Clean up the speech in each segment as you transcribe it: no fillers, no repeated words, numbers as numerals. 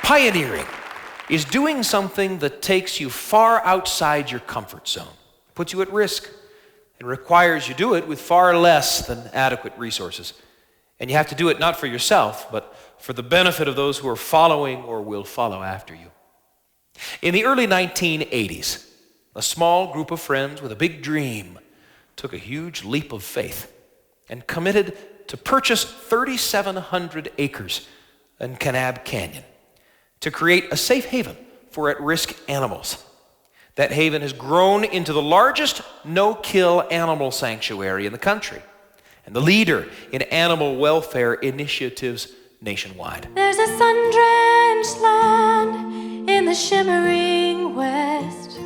Pioneering is doing something that takes you far outside your comfort zone, puts you at risk, and requires you do it with far less than adequate resources. And you have to do it not for yourself, but for the benefit of those who are following or will follow after you. In the early 1980s, a small group of friends with a big dream took a huge leap of faith and committed to purchase 3,700 acres in Kanab Canyon to create a safe haven for at-risk animals. That haven has grown into the largest no-kill animal sanctuary in the country and the leader in animal welfare initiatives nationwide. There's a sun-drenched land in the shimmering west,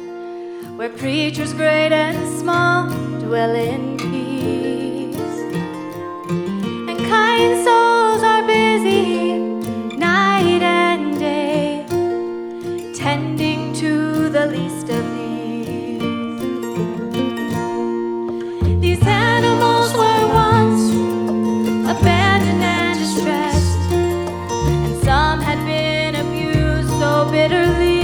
where creatures great and small dwell in peace, and kind souls are busy night and day, tending to the least of these. These animals were once abandoned and distressed, and some had been abused so bitterly.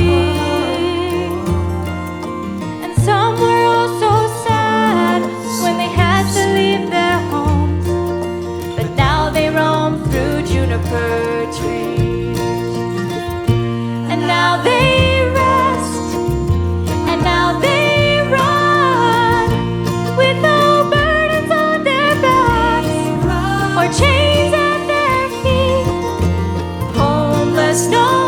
Some were also sad when they had to leave their homes, but now they roam through juniper trees. And now they rest, and now they run, with no burdens on their backs or chains at their feet. Homeless, no